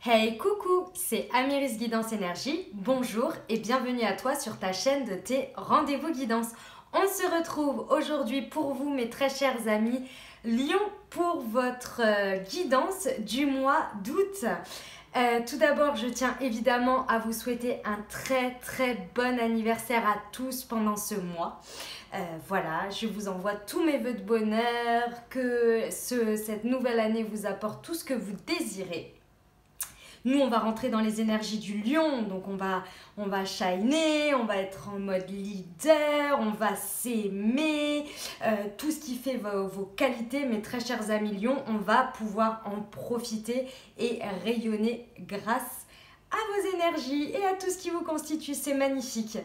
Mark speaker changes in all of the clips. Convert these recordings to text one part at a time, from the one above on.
Speaker 1: Hey coucou, c'est Amiris Guidance Énergie, bonjour et bienvenue à toi sur ta chaîne de tes rendez-vous guidance. On se retrouve aujourd'hui pour vous mes très chers amis Lion pour votre guidance du mois d'août. Tout d'abord, je tiens évidemment à vous souhaiter un très bon anniversaire à tous pendant ce mois. Voilà, je vous envoie tous mes vœux de bonheur, que cette nouvelle année vous apporte tout ce que vous désirez. Nous, on va rentrer dans les énergies du lion, donc on va shiner, on va être en mode leader, on va s'aimer, tout ce qui fait vos qualités, mes très chers amis lions, on va pouvoir en profiter et rayonner grâce à vos énergies et à tout ce qui vous constitue, c'est magnifique.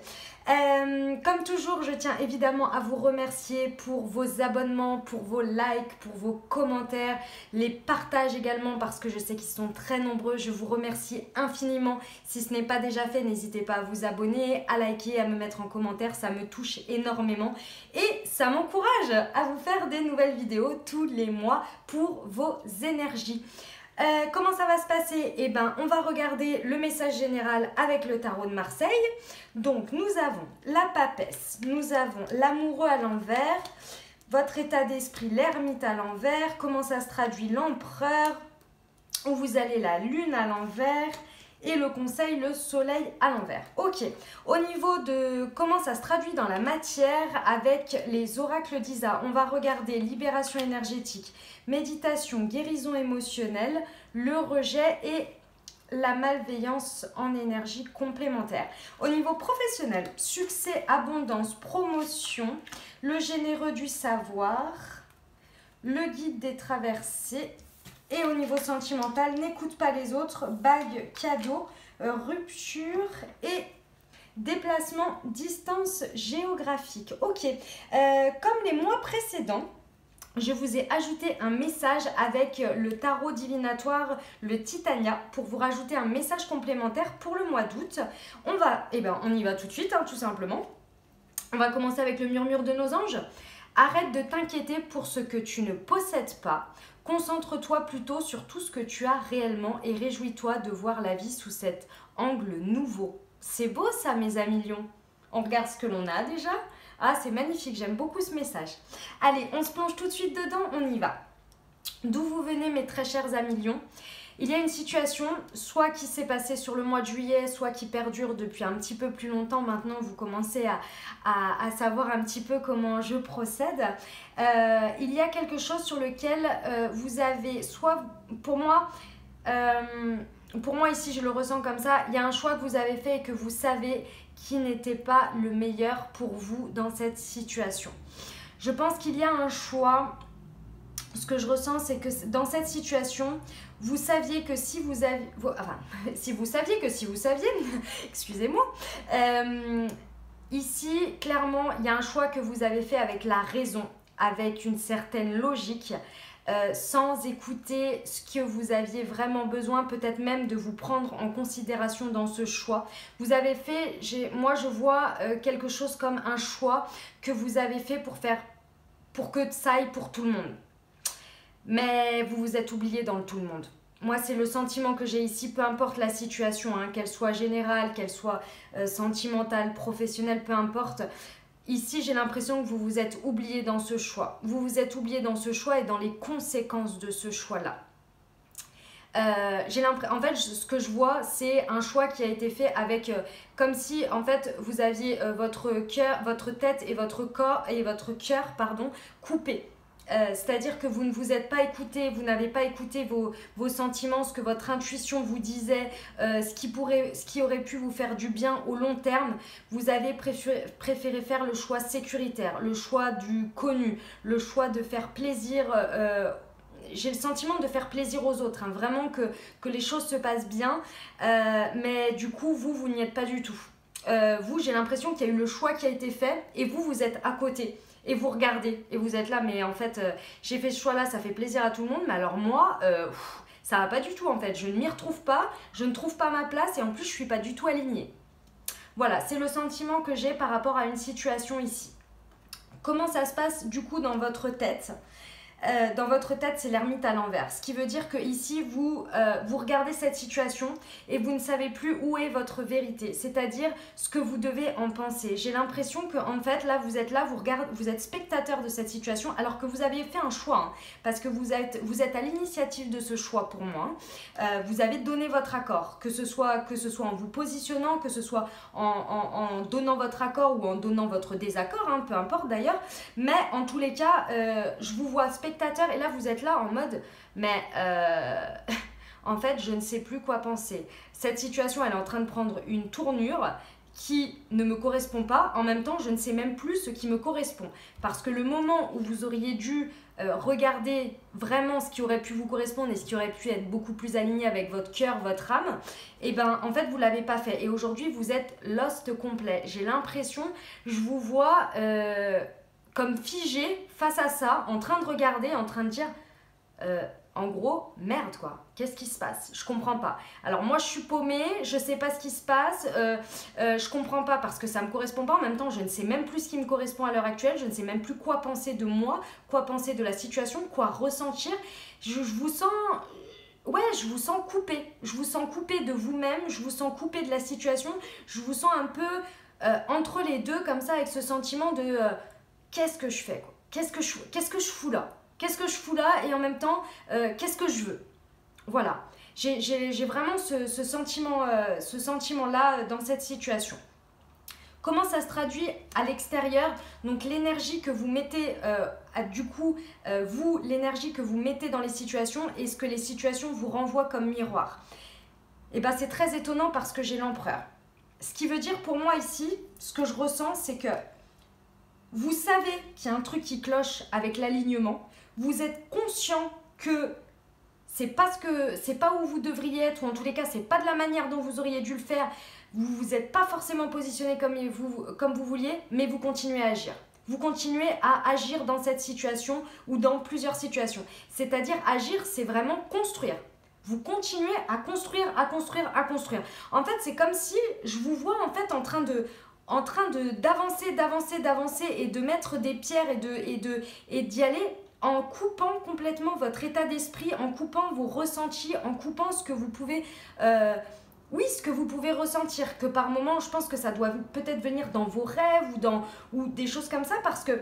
Speaker 1: Comme toujours, je tiens évidemment à vous remercier pour vos abonnements, pour vos likes, pour vos commentaires, les partages également parce que je sais qu'ils sont très nombreux. Je vous remercie infiniment. Si ce n'est pas déjà fait, n'hésitez pas à vous abonner, à liker, à me mettre en commentaire. Ça me touche énormément et ça m'encourage à vous faire des nouvelles vidéos tous les mois pour vos énergies. Comment ça va se passer? Eh bien, on va regarder le message général avec le tarot de Marseille. Donc, nous avons la papesse, nous avons l'amoureux à l'envers, votre état d'esprit, l'ermite à l'envers, comment ça se traduit l'empereur, où vous allez la lune à l'envers et le conseil, le soleil à l'envers. Ok, au niveau de comment ça se traduit dans la matière avec les oracles d'Isa, on va regarder libération énergétique, méditation, guérison émotionnelle, le rejet et la malveillance en énergie complémentaire. Au niveau professionnel, succès, abondance, promotion, le généreux du savoir, le guide des traversées. Et au niveau sentimental, n'écoute pas les autres, bague, cadeau, rupture et déplacement, distance géographique. Ok, comme les mois précédents, je vous ai ajouté un message avec le tarot divinatoire, le Titania, pour vous rajouter un message complémentaire pour le mois d'août. On y va tout de suite, tout simplement. On va commencer avec le murmure de nos anges. Arrête de t'inquiéter pour ce que tu ne possèdes pas. Concentre-toi plutôt sur tout ce que tu as réellement et réjouis-toi de voir la vie sous cet angle nouveau. C'est beau ça, mes amis lions. On regarde ce que l'on a déjà. Ah, c'est magnifique, j'aime beaucoup ce message. Allez, on se plonge tout de suite dedans, on y va. D'où vous venez, mes très chers amis lions? Il y a une situation, soit qui s'est passée sur le mois de juillet, soit qui perdure depuis un petit peu plus longtemps. Maintenant, vous commencez à savoir un petit peu comment je procède. Il y a quelque chose sur lequel vous avez, soit pour moi ici je le ressens comme ça, il y a un choix que vous avez fait et que vous savez qui n'était pas le meilleur pour vous dans cette situation. Je pense qu'il y a un choix. Ce que je ressens, c'est que dans cette situation, vous saviez que si vous aviez... si vous saviez, excusez-moi. Ici, clairement, il y a un choix que vous avez fait avec la raison, avec une certaine logique, sans écouter ce que vous aviez vraiment besoin, peut-être même de vous prendre en considération dans ce choix. Vous avez fait, moi je vois quelque chose comme un choix que vous avez fait pour que ça aille pour tout le monde. Mais vous vous êtes oublié dans le tout le monde. Moi, c'est le sentiment que j'ai ici, peu importe la situation, qu'elle soit générale, qu'elle soit sentimentale, professionnelle, peu importe. Ici, j'ai l'impression que vous vous êtes oublié dans ce choix. Vous vous êtes oublié dans ce choix et dans les conséquences de ce choix-là. En fait, ce que je vois, c'est un choix qui a été fait avec, comme si en fait vous aviez votre tête et votre corps et votre cœur, coupés. C'est-à-dire que vous ne vous êtes pas écouté, vous n'avez pas écouté vos sentiments, ce que votre intuition vous disait, ce qui aurait pu vous faire du bien au long terme. Vous avez préféré faire le choix sécuritaire, le choix du connu, le choix de faire plaisir. J'ai le sentiment de faire plaisir aux autres, vraiment que les choses se passent bien, mais du coup, vous n'y êtes pas du tout. Vous, j'ai l'impression qu'il y a eu le choix qui a été fait et vous êtes à côté. Et vous regardez et vous êtes là, mais en fait, j'ai fait ce choix-là, ça fait plaisir à tout le monde, mais alors moi, ça va pas du tout en fait. Je ne m'y retrouve pas, je ne trouve pas ma place et en plus, je suis pas du tout alignée. Voilà, c'est le sentiment que j'ai par rapport à une situation ici. Comment ça se passe du coup dans votre tête ? dans votre tête, c'est l'ermite à l'envers. Ce qui veut dire que ici, vous regardez cette situation et vous ne savez plus où est votre vérité. C'est-à-dire ce que vous devez en penser. J'ai l'impression que en fait, là, vous êtes spectateur de cette situation alors que vous aviez fait un choix. Hein, parce que vous êtes à l'initiative de ce choix pour moi. Vous avez donné votre accord. Que ce soit en vous positionnant, que ce soit en donnant votre accord ou en donnant votre désaccord, hein, peu importe d'ailleurs. Mais en tous les cas, je vous vois spectateur et là vous êtes là en mode mais en fait je ne sais plus quoi penser. Cette situation elle est en train de prendre une tournure qui ne me correspond pas. En même temps je ne sais même plus ce qui me correspond parce que le moment où vous auriez dû regarder vraiment ce qui aurait pu vous correspondre et ce qui aurait pu être beaucoup plus aligné avec votre cœur, votre âme, et ben en fait vous l'avez pas fait et aujourd'hui vous êtes lost complet. J'ai l'impression, je vous vois comme figé face à ça, en train de regarder, en train de dire en gros, merde quoi, qu'est-ce qui se passe? Je comprends pas. Alors moi je suis paumée, je sais pas ce qui se passe, je comprends pas parce que ça me correspond pas. En même temps, je ne sais même plus ce qui me correspond à l'heure actuelle, je ne sais même plus quoi penser de moi, quoi penser de la situation, quoi ressentir. Je vous sens... Ouais, je vous sens coupé. Je vous sens coupé de vous-même, je vous sens coupé de la situation, je vous sens un peu entre les deux comme ça avec ce sentiment de... qu'est-ce que je fais quoi? Qu'est-ce que je fous là? Qu'est-ce que je fous là? Et en même temps, qu'est-ce que je veux? Voilà. J'ai vraiment ce sentiment-là dans cette situation. Comment ça se traduit à l'extérieur? Donc l'énergie que vous mettez, l'énergie que vous mettez dans les situations et ce que les situations vous renvoient comme miroir. Et bien c'est très étonnant parce que j'ai l'empereur. Ce qui veut dire pour moi ici, ce que je ressens, c'est que vous savez qu'il y a un truc qui cloche avec l'alignement. Vous êtes conscient que c'est pas où vous devriez être, ou en tous les cas, c'est pas de la manière dont vous auriez dû le faire. Vous vous êtes pas forcément positionné comme vous vouliez, mais vous continuez à agir. Vous continuez à agir dans cette situation ou dans plusieurs situations. C'est-à-dire agir, c'est vraiment construire. Vous continuez à construire, à construire, à construire. En fait, c'est comme si je vous vois en fait en train d'avancer et de mettre des pierres et d'y aller en coupant complètement votre état d'esprit, en coupant vos ressentis, en coupant ce que vous pouvez ce que vous pouvez ressentir, que par moment je pense que ça doit peut-être venir dans vos rêves ou des choses comme ça parce que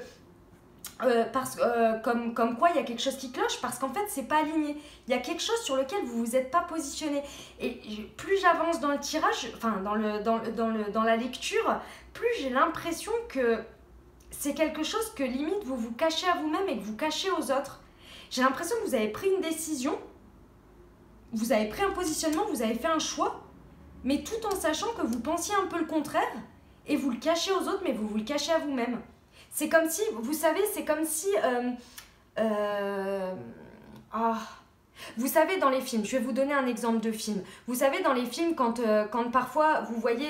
Speaker 1: comme quoi il y a quelque chose qui cloche parce qu'en fait c'est pas aligné, il y a quelque chose sur lequel vous vous êtes pas positionné et plus j'avance dans le tirage, enfin dans la lecture, plus j'ai l'impression que c'est quelque chose que limite vous vous cachez à vous-même et que vous cachez aux autres. J'ai l'impression que vous avez pris une décision, vous avez pris un positionnement, vous avez fait un choix, mais tout en sachant que vous pensiez un peu le contraire et vous le cachez aux autres mais vous le cachez à vous-même. C'est comme si, vous savez, c'est comme si... Vous savez, dans les films, je vais vous donner un exemple de film. Vous savez, dans les films, quand parfois vous voyez...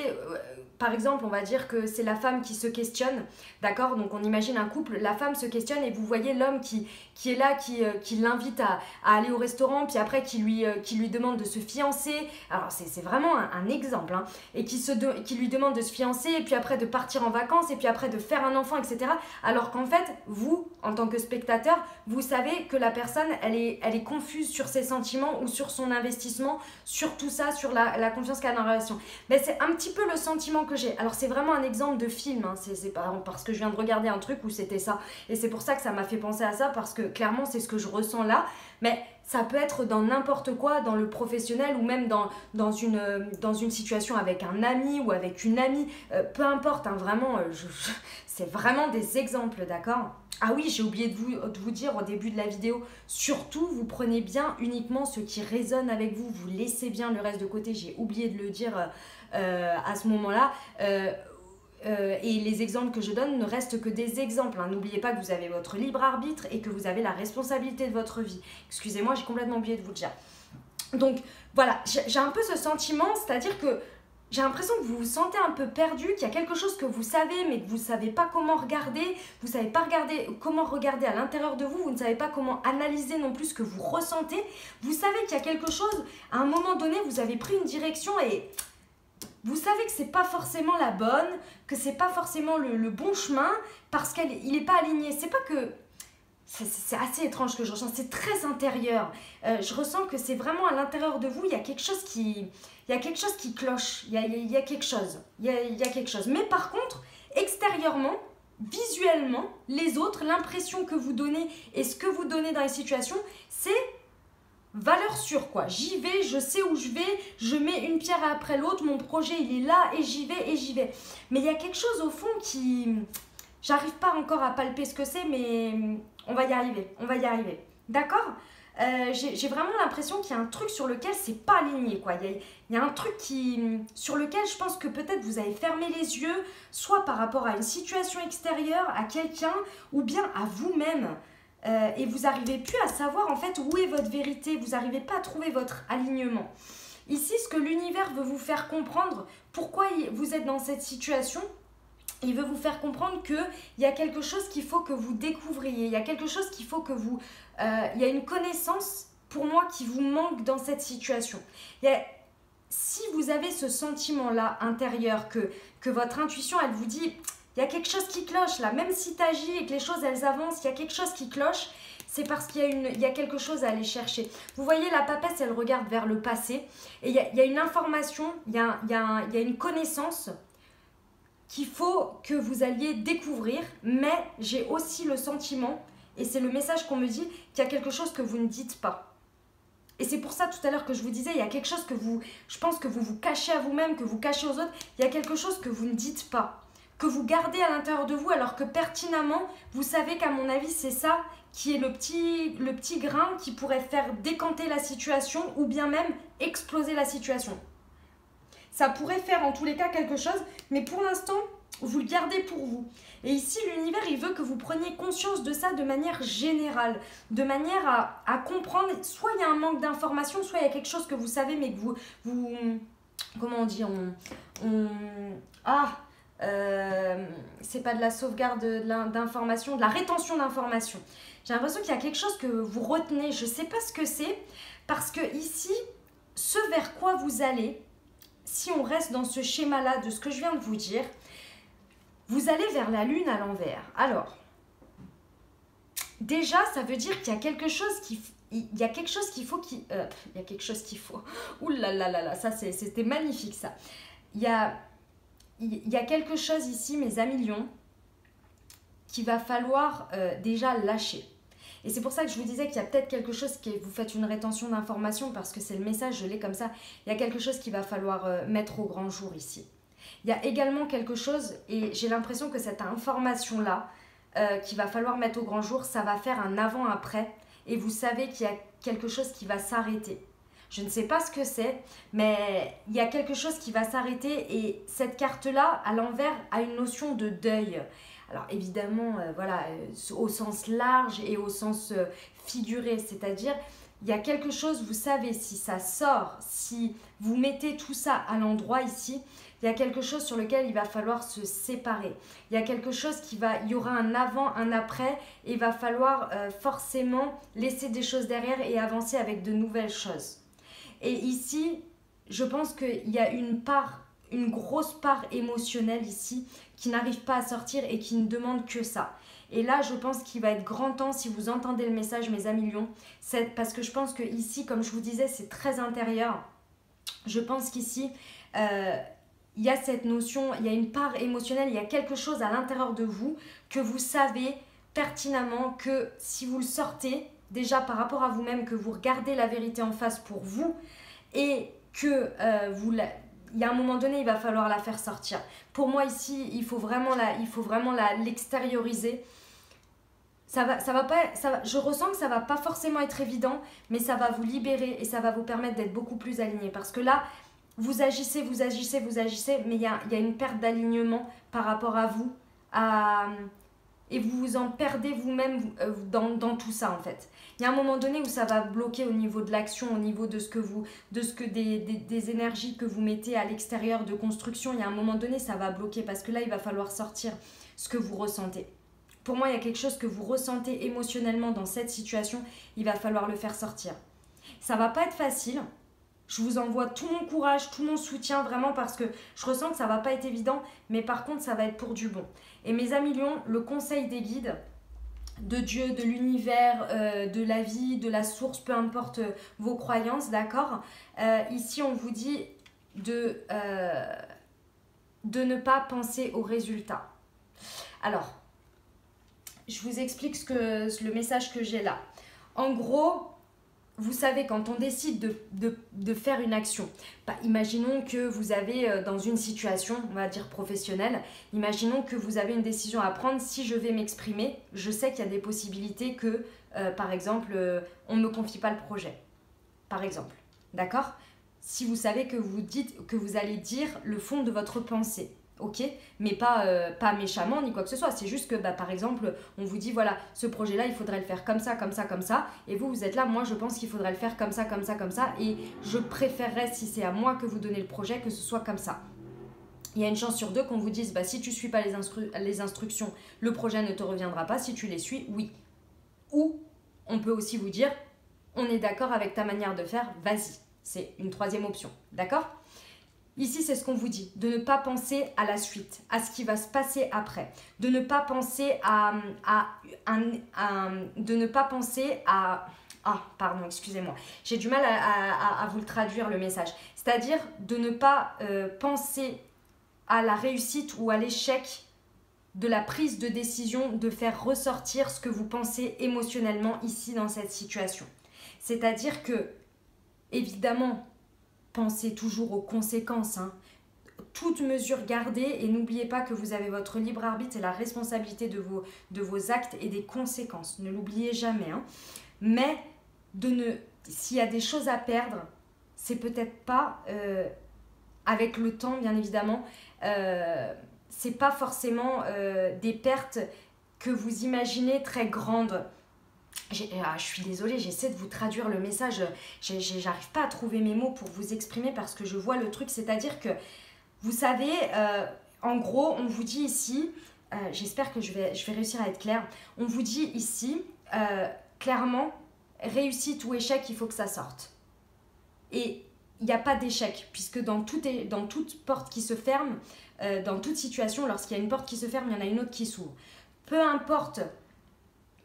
Speaker 1: par exemple, on va dire que c'est la femme qui se questionne, d'accord? Donc on imagine un couple, la femme se questionne et vous voyez l'homme qui est là, qui l'invite à aller au restaurant, puis après qui lui demande de se fiancer. Alors c'est vraiment un exemple, hein, et qui lui demande de se fiancer, et puis après de partir en vacances, et puis après de faire un enfant, etc. Alors qu'en fait, vous, en tant que spectateur, vous savez que la personne, elle est confuse sur ses sentiments ou sur son investissement, sur tout ça, sur la confiance qu'elle a dans la relation. Mais c'est un petit peu le sentiment que j'ai. Alors c'est vraiment un exemple de film, hein. C'est pas parce que je viens de regarder un truc où c'était ça. Et c'est pour ça que ça m'a fait penser à ça, parce que clairement c'est ce que je ressens là. Mais ça peut être dans n'importe quoi, dans le professionnel ou même dans une situation avec un ami ou avec une amie. Peu importe, hein, vraiment, c'est vraiment des exemples, d'accord ? Ah oui, j'ai oublié de vous dire au début de la vidéo, surtout vous prenez bien uniquement ce qui résonne avec vous, vous laissez bien le reste de côté, j'ai oublié de le dire à ce moment-là. Et les exemples que je donne ne restent que des exemples, hein. N'oubliez pas que vous avez votre libre arbitre et que vous avez la responsabilité de votre vie. Excusez-moi, j'ai complètement oublié de vous le dire. Donc voilà, j'ai un peu ce sentiment, c'est-à-dire que j'ai l'impression que vous vous sentez un peu perdu, qu'il y a quelque chose que vous savez mais que vous ne savez pas comment regarder, vous ne savez pas comment regarder à l'intérieur de vous, vous ne savez pas comment analyser non plus ce que vous ressentez. Vous savez qu'il y a quelque chose, à un moment donné, vous avez pris une direction et vous savez que c'est pas forcément la bonne, que c'est pas forcément le bon chemin parce qu'il n'est pas aligné. C'est pas que c'est assez étrange ce que je ressens, c'est très intérieur. Je ressens que c'est vraiment à l'intérieur de vous, il y a quelque chose qui cloche, il y a quelque chose, il y a quelque chose. Mais par contre, extérieurement, visuellement, les autres, l'impression que vous donnez et ce que vous donnez dans les situations, c'est valeur sûre quoi. J'y vais, je sais où je vais, je mets une pierre après l'autre, mon projet il est là et j'y vais et j'y vais. Mais il y a quelque chose au fond qui... J'arrive pas encore à palper ce que c'est, mais on va y arriver, on va y arriver. D'accord? J'ai vraiment l'impression qu'il y a un truc sur lequel c'est pas aligné, quoi. Il y a un truc sur lequel je pense que peut-être vous avez fermé les yeux, soit par rapport à une situation extérieure, à quelqu'un, ou bien à vous-même. Et vous n'arrivez plus à savoir en fait où est votre vérité, vous n'arrivez pas à trouver votre alignement. Ici, ce que l'univers veut vous faire comprendre, pourquoi vous êtes dans cette situation, il veut vous faire comprendre qu'il y a quelque chose qu'il faut que vous découvriez, il y a quelque chose qu'il faut que vous... il y a une connaissance, pour moi, qui vous manque dans cette situation. Si vous avez ce sentiment-là intérieur, que votre intuition, elle vous dit, il y a quelque chose qui cloche là, même si tu agis et que les choses, elles avancent, il y a quelque chose qui cloche, c'est parce qu'il y a quelque chose à aller chercher. Vous voyez, la papesse, elle regarde vers le passé, et il y a une information, il y a une connaissance qu'il faut que vous alliez découvrir, mais j'ai aussi le sentiment, et c'est le message qu'on me dit, qu'il y a quelque chose que vous ne dites pas. Et c'est pour ça tout à l'heure que je vous disais, il y a quelque chose que je pense que vous vous cachez à vous-même, que vous cachez aux autres, il y a quelque chose que vous ne dites pas, que vous gardez à l'intérieur de vous, alors que pertinemment, vous savez qu'à mon avis, c'est ça qui est le petit grain qui pourrait faire décanter la situation, ou bien même exploser la situation. Ça pourrait faire en tous les cas quelque chose, mais pour l'instant, vous le gardez pour vous. Et ici, l'univers, il veut que vous preniez conscience de ça de manière générale, de manière à comprendre, soit il y a un manque d'information, soit il y a quelque chose que vous savez, mais que vous comment on dit, c'est pas de la sauvegarde d'information, de la rétention d'information. J'ai l'impression qu'il y a quelque chose que vous retenez, je sais pas ce que c'est, parce que ici, ce vers quoi vous allez, si on reste dans ce schéma-là de ce que je viens de vous dire, vous allez vers la lune à l'envers. Alors, déjà, ça veut dire qu'il y a quelque chose qu'il faut... Il y a quelque chose qu'il faut il y a quelque chose qu'il faut. Ouh là là là là, ça c'était magnifique ça. Il y a quelque chose ici, mes amis lions, qu'il va falloir déjà lâcher. Et c'est pour ça que je vous disais qu'il y a peut-être quelque chose qui... Vous faites une rétention d'informations parce que c'est le message, je l'ai comme ça. Il y a quelque chose qu'il va falloir mettre au grand jour ici. Il y a également quelque chose, et j'ai l'impression que cette information-là, qu'il va falloir mettre au grand jour, ça va faire un avant-après. Et vous savez qu'il y a quelque chose qui va s'arrêter. Je ne sais pas ce que c'est, mais il y a quelque chose qui va s'arrêter. Et cette carte-là, à l'envers, a une notion de deuil. Alors évidemment, voilà, au sens large et au sens figuré, c'est-à-dire il y a quelque chose, vous savez, si ça sort, si vous mettez tout ça à l'endroit ici, il y a quelque chose sur lequel il va falloir se séparer. Il y a quelque chose il y aura un avant, un après, et il va falloir forcément laisser des choses derrière et avancer avec de nouvelles choses. Et ici, je pense qu'il y a une grosse part émotionnelle ici qui n'arrive pas à sortir et qui ne demande que ça. Et là, je pense qu'il va être grand temps, si vous entendez le message, mes amis lions, parce que je pense que ici, comme je vous disais, c'est très intérieur. Je pense qu'ici, il y a cette notion, il y a une part émotionnelle, il y a quelque chose à l'intérieur de vous que vous savez pertinemment que si vous le sortez, déjà par rapport à vous-même, que vous regardez la vérité en face pour vous et que il y a un moment donné, il va falloir la faire sortir. Pour moi ici, il faut vraiment l'extérioriser. Je ressens que ça va pas forcément être évident, mais ça va vous libérer et ça va vous permettre d'être beaucoup plus aligné. Parce que là, vous agissez, mais il y a une perte d'alignement par rapport à vous. Et vous vous en perdez vous-même dans tout ça en fait. Il y a un moment donné où ça va bloquer au niveau de l'action, au niveau de des énergies que vous mettez à l'extérieur de construction. Il y a un moment donné, ça va bloquer parce que là, il va falloir sortir ce que vous ressentez. Pour moi, il y a quelque chose que vous ressentez émotionnellement dans cette situation, il va falloir le faire sortir. Ça va pas être facile. Je vous envoie tout mon courage, tout mon soutien vraiment parce que je ressens que ça va pas être évident, mais par contre, ça va être pour du bon. Et mes amis lions, le conseil des guides, de Dieu, de l'univers, de la vie, de la source, peu importe vos croyances, d'accord. Ici, on vous dit de ne pas penser au résultat. Alors, je vous explique le message que j'ai là. En gros, vous savez, quand on décide de faire une action, imaginons que vous avez dans une situation, on va dire professionnelle, imaginons que vous avez une décision à prendre. Si je vais m'exprimer, je sais qu'il y a des possibilités que, par exemple, on ne me confie pas le projet. Par exemple, d'accord? Si vous savez que vous allez dire le fond de votre pensée. Ok, mais pas méchamment ni quoi que ce soit. C'est juste que, par exemple, on vous dit, voilà, ce projet-là, il faudrait le faire comme ça, comme ça, comme ça. Et vous êtes là, moi, je pense qu'il faudrait le faire comme ça, comme ça, comme ça. Et je préférerais, si c'est à moi que vous donnez le projet, que ce soit comme ça. Il y a une chance sur deux qu'on vous dise, si tu ne suis pas les instructions, le projet ne te reviendra pas. Si tu les suis, oui. Ou, on peut aussi vous dire, on est d'accord avec ta manière de faire, vas-y. C'est une troisième option, d'accord ? Ici, c'est ce qu'on vous dit, de ne pas penser à la suite, à ce qui va se passer après, de ne pas penser de ne pas penser à... Ah, pardon, excusez-moi, j'ai du mal à vous le traduire le message. C'est-à-dire de ne pas penser à la réussite ou à l'échec de la prise de décision, de faire ressortir ce que vous pensez émotionnellement ici dans cette situation. C'est-à-dire que, évidemment, pensez toujours aux conséquences, hein. Toute mesure gardée, et n'oubliez pas que vous avez votre libre arbitre et la responsabilité de vos actes et des conséquences. Ne l'oubliez jamais, hein. Mais s'il y a des choses à perdre, c'est peut-être pas avec le temps, bien évidemment. C'est pas forcément des pertes que vous imaginez très grandes. Je suis désolée, j'essaie de vous traduire le message, j'arrive pas à trouver mes mots pour vous exprimer parce que je vois le truc, c'est-à-dire que, vous savez, en gros, on vous dit ici, j'espère que je vais réussir à être claire, on vous dit ici, clairement, réussite ou échec, il faut que ça sorte. Et il n'y a pas d'échec, puisque dans toute porte qui se ferme, dans toute situation, lorsqu'il y a une porte qui se ferme, il y en a une autre qui s'ouvre. Peu importe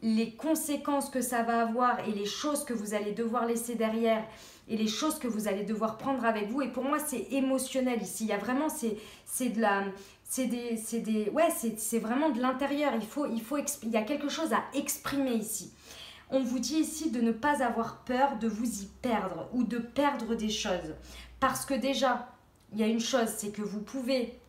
Speaker 1: les conséquences que ça va avoir et les choses que vous allez devoir laisser derrière et les choses que vous allez devoir prendre avec vous. Et pour moi, c'est émotionnel ici. Il y a vraiment, c'est vraiment de l'intérieur. Il y a quelque chose à exprimer ici. On vous dit ici de ne pas avoir peur de vous y perdre ou de perdre des choses. Parce que déjà, il y a une chose, c'est que vous pouvez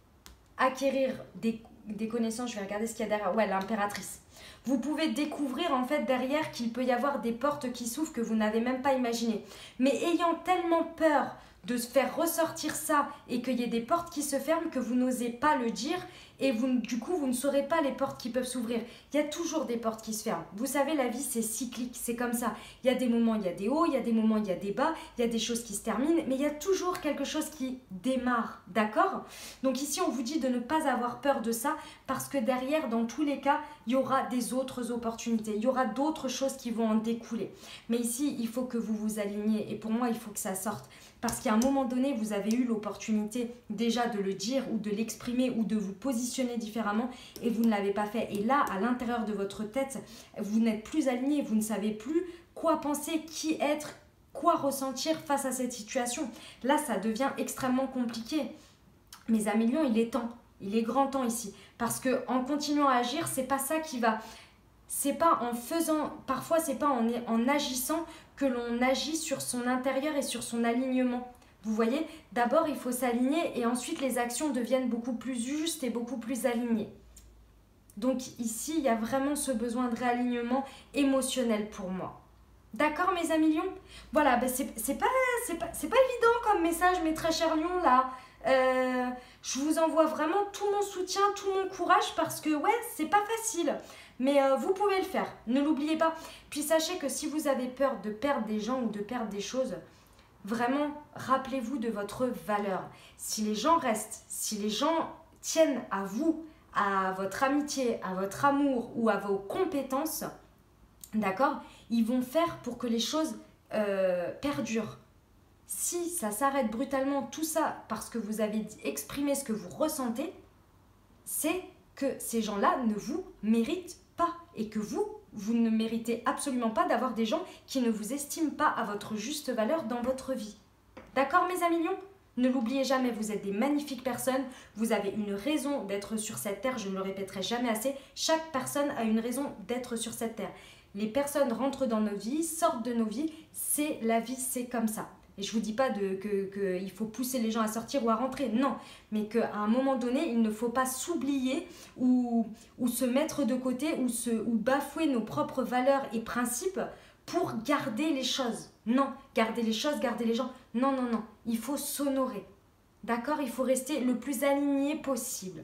Speaker 1: acquérir des connaissances. Je vais regarder ce qu'il y a derrière. Ouais, l'impératrice. Vous pouvez découvrir en fait derrière qu'il peut y avoir des portes qui s'ouvrent que vous n'avez même pas imaginées. Mais ayant tellement peur de se faire ressortir ça et qu'il y ait des portes qui se ferment que vous n'osez pas le dire et du coup vous ne saurez pas les portes qui peuvent s'ouvrir. Il y a toujours des portes qui se ferment. Vous savez, la vie c'est cyclique, c'est comme ça. Il y a des moments, il y a des hauts, il y a des moments, il y a des bas, il y a des choses qui se terminent, mais il y a toujours quelque chose qui démarre, d'accord ? Donc ici on vous dit de ne pas avoir peur de ça parce que derrière, dans tous les cas, il y aura des autres opportunités, il y aura d'autres choses qui vont en découler. Mais ici, il faut que vous vous aligniez et pour moi, il faut que ça sorte. Parce qu'à un moment donné, vous avez eu l'opportunité déjà de le dire ou de l'exprimer ou de vous positionner différemment et vous ne l'avez pas fait. Et là, à l'intérieur de votre tête, vous n'êtes plus aligné, vous ne savez plus quoi penser, qui être, quoi ressentir face à cette situation. Là, ça devient extrêmement compliqué. Mes amis lions, il est temps, il est grand temps ici. Parce qu'en continuant à agir, c'est pas ça qui va... C'est pas en faisant, parfois c'est pas en agissant que l'on agit sur son intérieur et sur son alignement. Vous voyez, d'abord il faut s'aligner et ensuite les actions deviennent beaucoup plus justes et beaucoup plus alignées. Donc ici, il y a vraiment ce besoin de réalignement émotionnel pour moi. D'accord mes amis lions ? Voilà, c'est pas évident comme message mes très chers lions là. Je vous envoie vraiment tout mon soutien, tout mon courage parce que ouais, c'est pas facile. Mais vous pouvez le faire, ne l'oubliez pas. Puis sachez que si vous avez peur de perdre des gens ou de perdre des choses, vraiment, rappelez-vous de votre valeur. Si les gens restent, si les gens tiennent à vous, à votre amitié, à votre amour ou à vos compétences, d'accord, ils vont faire pour que les choses perdurent. Si ça s'arrête brutalement, tout ça, parce que vous avez exprimé ce que vous ressentez, c'est que ces gens-là ne vous méritent pas et que vous vous ne méritez absolument pas d'avoir des gens qui ne vous estiment pas à votre juste valeur dans votre vie. D'accord mes amis lions? Ne l'oubliez jamais, vous êtes des magnifiques personnes, vous avez une raison d'être sur cette terre, je ne le répéterai jamais assez, chaque personne a une raison d'être sur cette terre. Les personnes rentrent dans nos vies, sortent de nos vies, c'est la vie, c'est comme ça. Et je ne vous dis pas qu'il faut pousser les gens à sortir ou à rentrer, non, mais qu'à un moment donné, il ne faut pas s'oublier ou se mettre de côté ou bafouer nos propres valeurs et principes pour garder les choses. Non, garder les choses, garder les gens. Non, non, non. Il faut s'honorer. D'accord? Il faut rester le plus aligné possible.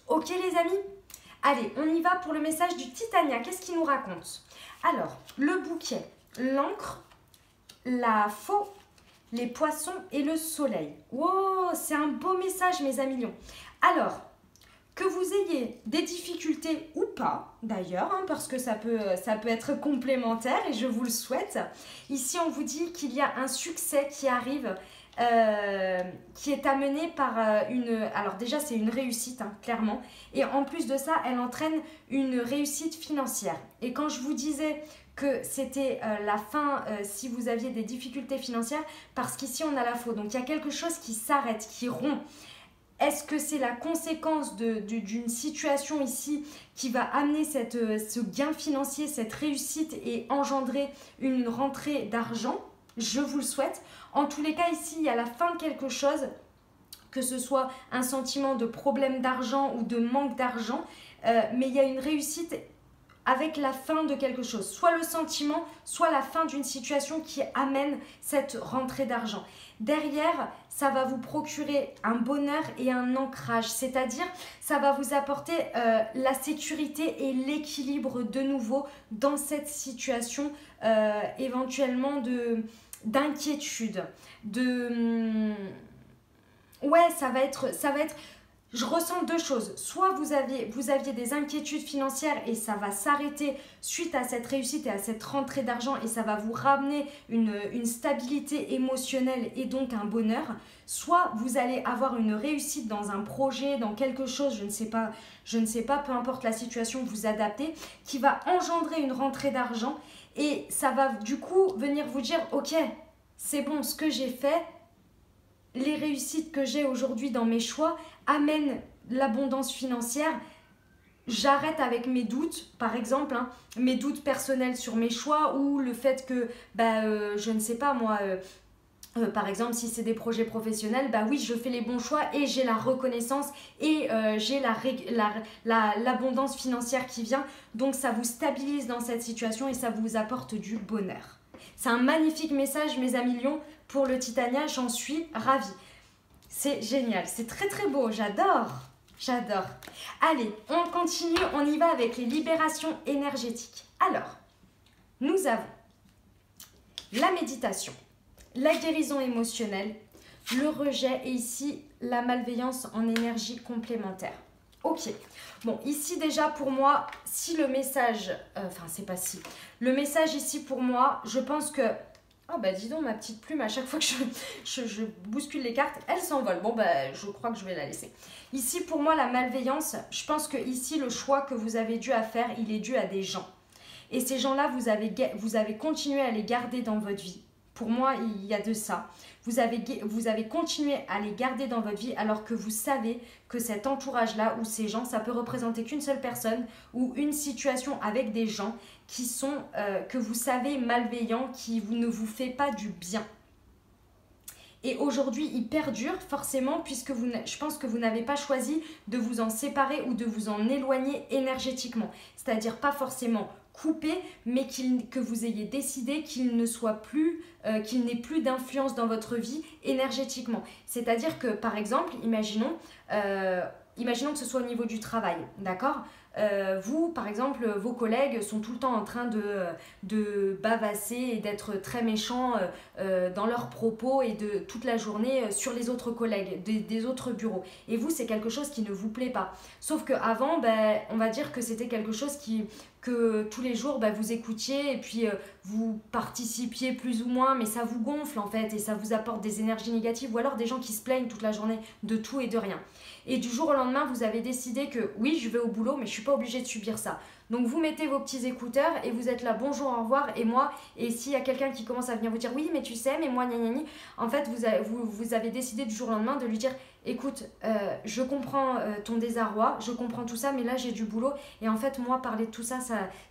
Speaker 1: Ok les amis? Allez, on y va pour le message du Titania. Qu'est-ce qu'il nous raconte? Alors, le bouquet, l'encre, la faux, les poissons et le soleil. Wow, c'est un beau message mes amis lions. Alors, que vous ayez des difficultés ou pas, d'ailleurs, hein, parce que ça peut être complémentaire et je vous le souhaite. Ici, on vous dit qu'il y a un succès qui arrive, qui est amené par alors déjà, c'est une réussite, hein, clairement. Et en plus de ça, elle entraîne une réussite financière. Et quand je vous disais que c'était la fin si vous aviez des difficultés financières, parce qu'ici, on a la faute. Donc, il y a quelque chose qui s'arrête, qui rompt. Est-ce que c'est la conséquence d'une situation ici qui va amener ce gain financier, cette réussite et engendrer une rentrée d'argent? Je vous le souhaite. En tous les cas, ici, il y a la fin de quelque chose, que ce soit un sentiment de problème d'argent ou de manque d'argent, mais il y a une réussite avec la fin de quelque chose, soit le sentiment, soit la fin d'une situation qui amène cette rentrée d'argent. Derrière, ça va vous procurer un bonheur et un ancrage, c'est-à-dire ça va vous apporter la sécurité et l'équilibre de nouveau dans cette situation éventuellement d'inquiétude, ouais, ça va être. Je ressens deux choses. Soit vous aviez des inquiétudes financières et ça va s'arrêter suite à cette réussite et à cette rentrée d'argent et ça va vous ramener une stabilité émotionnelle et donc un bonheur. Soit vous allez avoir une réussite dans un projet, dans quelque chose, je ne sais pas, peu importe la situation, vous adaptez, qui va engendrer une rentrée d'argent et ça va du coup venir vous dire « Ok, c'est bon, ce que j'ai fait, les réussites que j'ai aujourd'hui dans mes choix amènent l'abondance financière. J'arrête avec mes doutes, par exemple, hein, mes doutes personnels sur mes choix ou le fait que, je ne sais pas moi, par exemple, si c'est des projets professionnels, bah oui, je fais les bons choix et j'ai la reconnaissance et j'ai l'abondance financière qui vient. Donc, ça vous stabilise dans cette situation et ça vous apporte du bonheur. C'est un magnifique message, mes amis lions, pour le Titania. J'en suis ravie. C'est génial, c'est très très beau, j'adore. J'adore. Allez, on continue, on y va avec les libérations énergétiques. Alors, nous avons la méditation, la guérison émotionnelle, le rejet et ici la malveillance en énergie complémentaire. Ok, bon ici déjà pour moi, si le message, c'est pas si, le message ici pour moi, je pense que, oh bah dis donc ma petite plume, à chaque fois que je bouscule les cartes, elle s'envole. Bon bah je crois que je vais la laisser. Ici pour moi la malveillance, je pense que ici le choix que vous avez dû à faire, il est dû à des gens. Et ces gens-là, vous avez continué à les garder dans votre vie. Pour moi, il y a de ça. Vous avez continué à les garder dans votre vie alors que vous savez que cet entourage-là ou ces gens, ça peut représenter qu'une seule personne ou une situation avec des gens qui sont, que vous savez, malveillants, qui ne vous fait pas du bien. Et aujourd'hui, ils perdurent forcément puisque je pense que vous n'avez pas choisi de vous en séparer ou de vous en éloigner énergétiquement. C'est-à-dire pas forcément coupé, mais que vous ayez décidé qu'il ne soit plus, qu'il n'ait plus d'influence dans votre vie énergétiquement. C'est-à-dire que, par exemple, imaginons que ce soit au niveau du travail, d'accord ? Vous, par exemple, vos collègues sont tout le temps en train de bavasser et d'être très méchants dans leurs propos et de toute la journée sur les autres collègues des autres bureaux. Et vous, c'est quelque chose qui ne vous plaît pas. Sauf qu'avant, on va dire que c'était quelque chose que tous les jours, vous écoutiez et puis vous participiez plus ou moins, mais ça vous gonfle en fait et ça vous apporte des énergies négatives ou alors des gens qui se plaignent toute la journée de tout et de rien. Et du jour au lendemain, vous avez décidé que oui, je vais au boulot, mais je ne suis pas obligée de subir ça. Donc vous mettez vos petits écouteurs et vous êtes là, bonjour, au revoir, et moi, et s'il y a quelqu'un qui commence à venir vous dire oui mais tu sais, mais moi gna gna gna, en fait vous avez décidé du jour au lendemain de lui dire écoute, je comprends ton désarroi, je comprends tout ça, mais là j'ai du boulot et en fait moi parler de tout ça,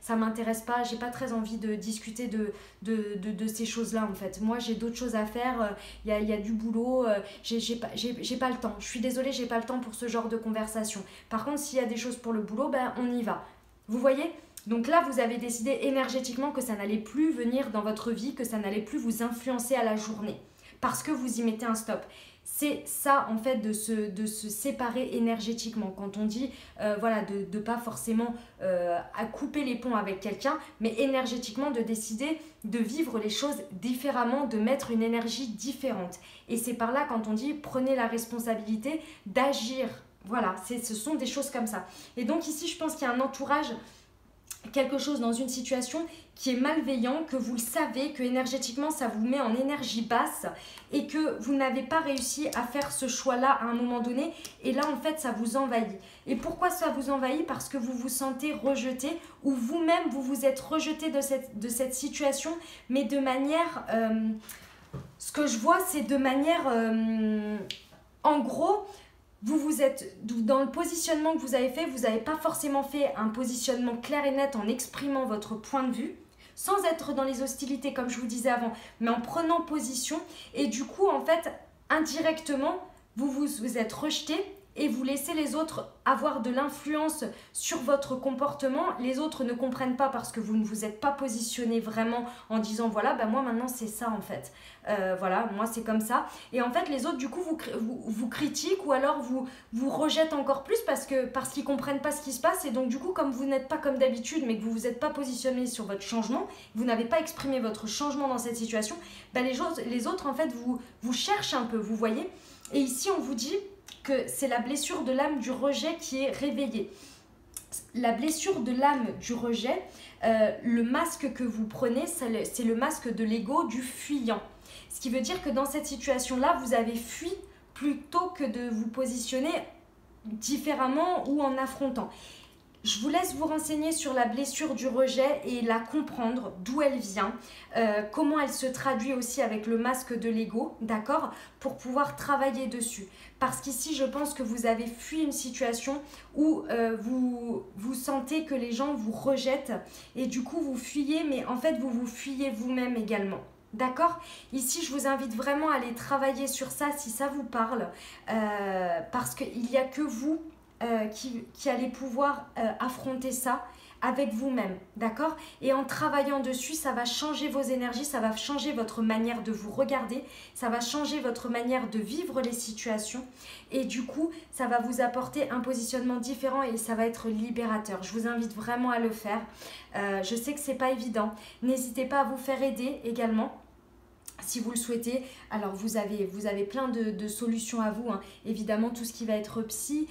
Speaker 1: ça m'intéresse pas, j'ai pas très envie de discuter de ces choses-là en fait. Moi j'ai d'autres choses à faire, il y a du boulot, j'ai pas le temps, je suis désolée, j'ai pas le temps pour ce genre de conversation. Par contre s'il y a des choses pour le boulot, ben on y va. Vous voyez ? Donc là, vous avez décidé énergétiquement que ça n'allait plus venir dans votre vie, que ça n'allait plus vous influencer à la journée. Parce que vous y mettez un stop. C'est ça, en fait, de se séparer énergétiquement. Quand on dit, voilà, de ne pas forcément à couper les ponts avec quelqu'un, mais énergétiquement de décider de vivre les choses différemment, de mettre une énergie différente. Et c'est par là, quand on dit, prenez la responsabilité d'agir. Voilà, ce sont des choses comme ça. Et donc ici, je pense qu'il y a un entourage, quelque chose dans une situation qui est malveillant, que vous le savez, que énergétiquement ça vous met en énergie basse et que vous n'avez pas réussi à faire ce choix-là à un moment donné et là en fait ça vous envahit. Et pourquoi ça vous envahit? Parce que vous vous sentez rejeté ou vous-même vous vous êtes rejeté de cette situation, mais de manière, ce que je vois c'est de manière, en gros, vous êtes dans le positionnement que vous avez fait, vous n'avez pas forcément fait un positionnement clair et net en exprimant votre point de vue, sans être dans les hostilités comme je vous disais avant, mais en prenant position. Et du coup, en fait, indirectement, vous êtes rejeté et vous laissez les autres avoir de l'influence sur votre comportement. Les autres ne comprennent pas parce que vous ne vous êtes pas positionné vraiment en disant voilà, bah moi maintenant c'est ça en fait. Voilà, moi c'est comme ça. Et en fait les autres du coup vous critiquent ou alors vous rejettent encore plus parce qu'ils ne comprennent pas ce qui se passe. Et donc du coup comme vous n'êtes pas comme d'habitude mais que vous ne vous êtes pas positionné sur votre changement, vous n'avez pas exprimé votre changement dans cette situation, bah les autres en fait vous cherchent un peu, vous voyez. Et ici on vous dit que c'est la blessure de l'âme du rejet qui est réveillée. La blessure de l'âme du rejet, le masque que vous prenez, c'est le masque de l'ego du fuyant. Ce qui veut dire que dans cette situation-là, vous avez fui plutôt que de vous positionner différemment ou en affrontant. Je vous laisse vous renseigner sur la blessure du rejet et la comprendre, d'où elle vient, comment elle se traduit aussi avec le masque de l'ego, d'accord, pour pouvoir travailler dessus. Parce qu'ici, je pense que vous avez fui une situation où vous sentez que les gens vous rejettent et du coup, vous fuyez, mais en fait, vous vous fuyez vous-même également. D'accord? Ici, je vous invite vraiment à aller travailler sur ça si ça vous parle, parce qu'il n'y a que vous qui allez pouvoir affronter ça avec vous-même, d'accord? Et en travaillant dessus, ça va changer vos énergies, ça va changer votre manière de vous regarder, ça va changer votre manière de vivre les situations et du coup, ça va vous apporter un positionnement différent et ça va être libérateur. Je vous invite vraiment à le faire. Je sais que c'est pas évident. N'hésitez pas à vous faire aider également. Si vous le souhaitez, alors vous avez plein de solutions à vous, hein. Évidemment tout ce qui va être psy,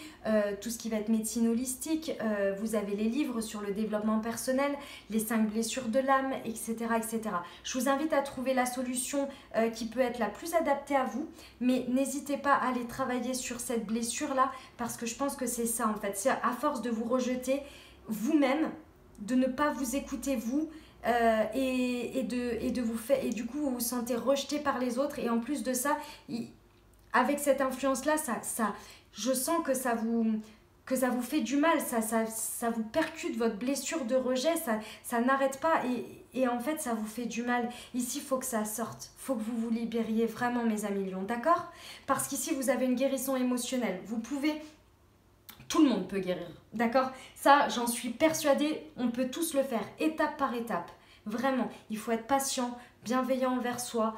Speaker 1: tout ce qui va être médecine holistique, vous avez les livres sur le développement personnel, les 5 blessures de l'âme, etc., etc. Je vous invite à trouver la solution qui peut être la plus adaptée à vous, mais n'hésitez pas à aller travailler sur cette blessure-là parce que je pense que c'est ça en fait, c'est à force de vous rejeter vous-même, de ne pas vous écouter vous, et du coup vous vous sentez rejeté par les autres et en plus de ça avec cette influence là je sens que ça vous fait du mal, ça vous percute votre blessure de rejet, ça n'arrête pas et en fait ça vous fait du mal. Ici il faut que ça sorte, il faut que vous vous libériez vraiment mes amis lions, d'accord? Parce qu'ici vous avez une guérison émotionnelle, tout le monde peut guérir, d'accord? Ça, j'en suis persuadée, on peut tous le faire, étape par étape. Vraiment, il faut être patient, bienveillant envers soi,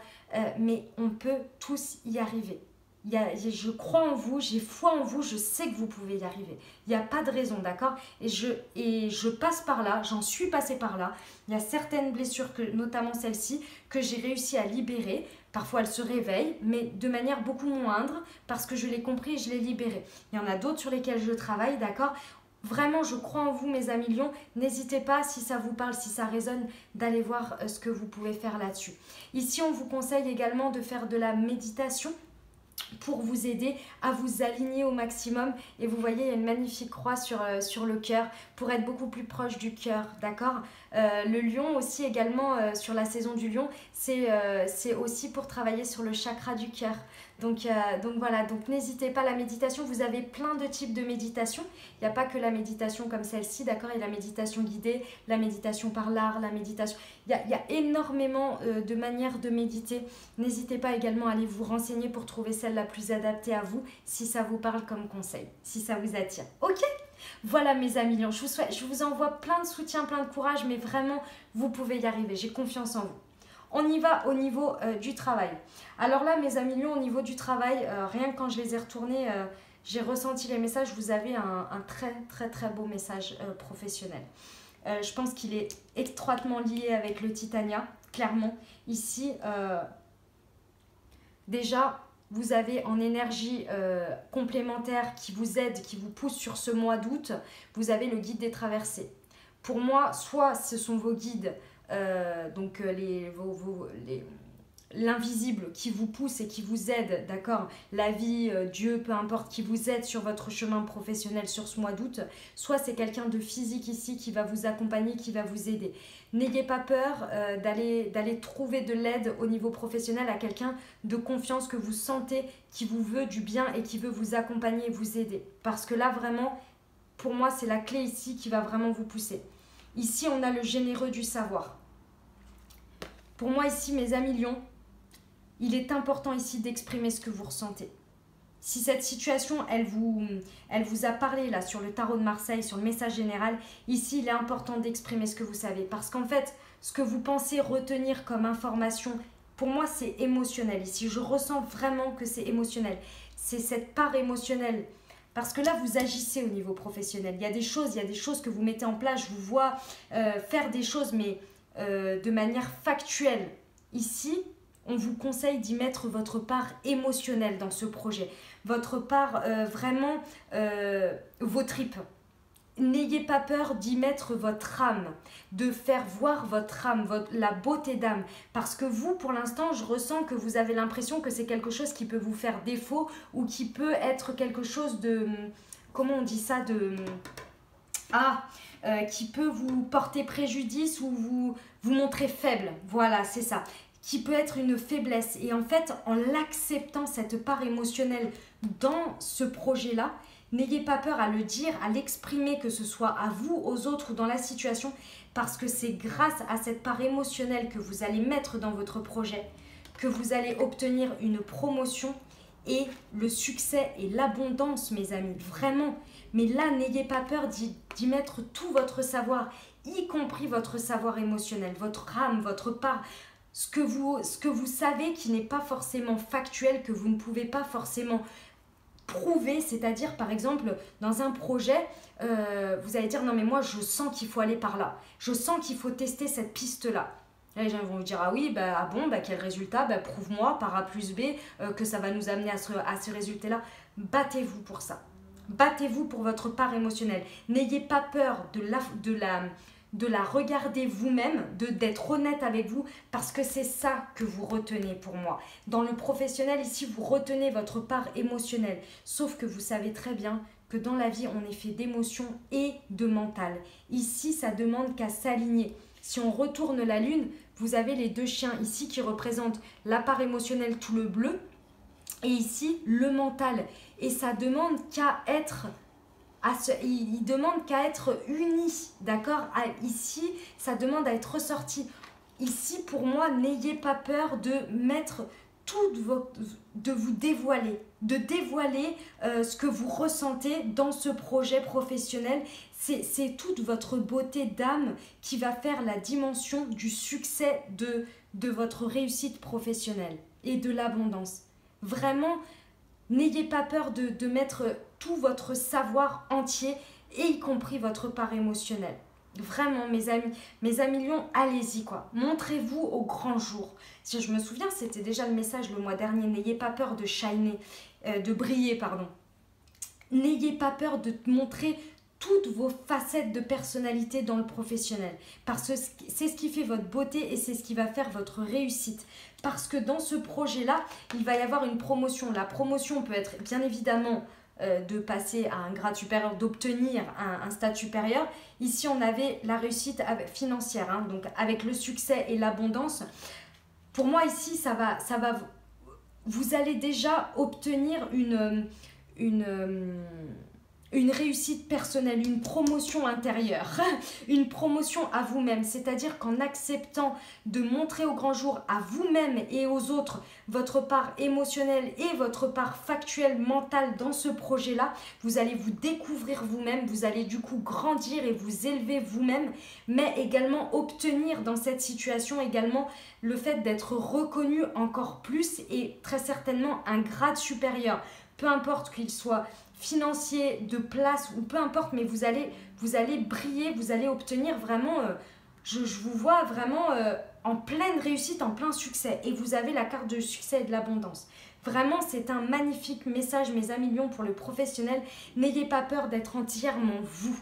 Speaker 1: mais on peut tous y arriver. Je crois en vous, j'ai foi en vous, je sais que vous pouvez y arriver. Il n'y a pas de raison, d'accord? Et je passe par là, j'en suis passée par là. Il y a certaines blessures, notamment celle-ci, que j'ai réussi à libérer. Parfois, elles se réveillent, mais de manière beaucoup moindre, parce que je l'ai compris et je l'ai libéré. Il y en a d'autres sur lesquelles je travaille, d'accord? Vraiment, je crois en vous, mes amis lions. N'hésitez pas, si ça vous parle, si ça résonne, d'aller voir ce que vous pouvez faire là-dessus. Ici, on vous conseille également de faire de la méditation. pour vous aider à vous aligner au maximum. Et vous voyez, il y a une magnifique croix sur le cœur pour être beaucoup plus proche du cœur, d'accord. Le lion aussi également, sur la saison du lion, c'est aussi pour travailler sur le chakra du cœur. Donc voilà, donc n'hésitez pas, la méditation, vous avez plein de types de méditation. Il n'y a pas que la méditation comme celle-ci, d'accord. Il y a la méditation guidée, la méditation par l'art, la méditation... Il y a énormément de manières de méditer. N'hésitez pas également à aller vous renseigner pour trouver celle la plus adaptée à vous, si ça vous parle comme conseil, si ça vous attire. Ok ? Voilà mes amis lions, je vous envoie plein de soutien, plein de courage, mais vraiment, vous pouvez y arriver, j'ai confiance en vous. On y va au niveau du travail. Alors là, mes amis lions, au niveau du travail, rien que quand je les ai retournés, j'ai ressenti les messages. Vous avez un très, très, très beau message professionnel. Je pense qu'il est étroitement lié avec le Titania, clairement. Ici, déjà, vous avez en énergie complémentaire qui vous aide, qui vous pousse sur ce mois d'août. Vous avez le guide des traversées. Pour moi, soit ce sont vos guides, donc l'invisible qui vous pousse et qui vous aide, d'accord, la vie, Dieu, peu importe, qui vous aide sur votre chemin professionnel sur ce mois d'août, soit c'est quelqu'un de physique ici qui va vous accompagner, qui va vous aider. N'ayez pas peur d'aller trouver de l'aide au niveau professionnel à quelqu'un de confiance que vous sentez, qui vous veut du bien et qui veut vous accompagner et vous aider. Parce que là, vraiment, pour moi, c'est la clé ici qui va vraiment vous pousser. Ici, on a le généreux du savoir. Pour moi, ici, mes amis lions, il est important ici d'exprimer ce que vous ressentez. Si cette situation, elle vous a parlé là sur le tarot de Marseille, sur le message général, ici, il est important d'exprimer ce que vous savez. Parce qu'en fait, ce que vous pensez retenir comme information, pour moi, c'est émotionnel. Ici, je ressens vraiment que c'est émotionnel. C'est cette part émotionnelle. Parce que là, vous agissez au niveau professionnel. Il y a des choses que vous mettez en place. Je vous vois faire des choses, mais de manière factuelle. Ici, on vous conseille d'y mettre votre part émotionnelle dans ce projet. Votre part, vraiment, vos tripes. N'ayez pas peur d'y mettre votre âme, de faire voir votre âme, la beauté d'âme. Parce que vous, pour l'instant, je ressens que vous avez l'impression que c'est quelque chose qui peut vous faire défaut ou qui peut être quelque chose de... Comment on dit ça de... qui peut vous porter préjudice ou vous montrer faible. Voilà, c'est ça. Qui peut être une faiblesse. Et en fait, en l'acceptant, cette part émotionnelle dans ce projet-là, n'ayez pas peur à le dire, à l'exprimer, que ce soit à vous, aux autres ou dans la situation, parce que c'est grâce à cette part émotionnelle que vous allez mettre dans votre projet que vous allez obtenir une promotion et le succès et l'abondance, mes amis, vraiment. Mais là, n'ayez pas peur d'y mettre tout votre savoir, y compris votre savoir émotionnel, votre âme, votre part, ce que vous savez qui n'est pas forcément factuel, que vous ne pouvez pas forcément prouver, c'est-à-dire par exemple dans un projet, vous allez dire non mais moi je sens qu'il faut aller par là, je sens qu'il faut tester cette piste-là. Là, les gens vont vous dire ah oui, quel résultat, prouve-moi par A plus B que ça va nous amener à ce résultat-là. Battez-vous pour ça. Battez-vous pour votre part émotionnelle. N'ayez pas peur de la regarder vous-même, d'être honnête avec vous, parce que c'est ça que vous retenez pour moi. Dans le professionnel, ici, vous retenez votre part émotionnelle. Sauf que vous savez très bien que dans la vie, on est fait d'émotions et de mental. Ici, ça demande qu'à s'aligner. Si on retourne la lune, vous avez les deux chiens ici qui représentent la part émotionnelle, tout le bleu, et ici, le mental. Et ça demande qu'à être... il demande qu'à être unis, d'accord? Ici, ça demande à être ressorti. Ici, pour moi, n'ayez pas peur de mettre de vous dévoiler, de dévoiler ce que vous ressentez dans ce projet professionnel. C'est toute votre beauté d'âme qui va faire la dimension du succès de votre réussite professionnelle et de l'abondance. Vraiment, n'ayez pas peur de mettre tout votre savoir entier, et y compris votre part émotionnelle. Vraiment, mes amis lions, allez-y quoi. Montrez-vous au grand jour. Si je me souviens, c'était déjà le message le mois dernier. N'ayez pas peur de shiner, de briller, pardon. N'ayez pas peur de montrer toutes vos facettes de personnalité dans le professionnel. Parce que c'est ce qui fait votre beauté et c'est ce qui va faire votre réussite. Parce que dans ce projet-là, il va y avoir une promotion. La promotion peut être bien évidemment de passer à un grade supérieur, d'obtenir un stade supérieur. Ici, on avait la réussite financière, hein, donc avec le succès et l'abondance. Pour moi, ici, vous allez déjà obtenir une réussite personnelle, une promotion intérieure, une promotion à vous-même. C'est-à-dire qu'en acceptant de montrer au grand jour à vous-même et aux autres votre part émotionnelle et votre part factuelle, mentale dans ce projet-là, vous allez vous découvrir vous-même, vous allez du coup grandir et vous élever vous-même, mais également obtenir dans cette situation également le fait d'être reconnu encore plus et très certainement un grade supérieur. Peu importe qu'il soit financier, de place ou peu importe, mais vous allez briller, vous allez obtenir vraiment, je vous vois vraiment en pleine réussite, en plein succès. Et vous avez la carte de succès et de l'abondance. Vraiment, c'est un magnifique message, mes amis lions, pour le professionnel. N'ayez pas peur d'être entièrement vous.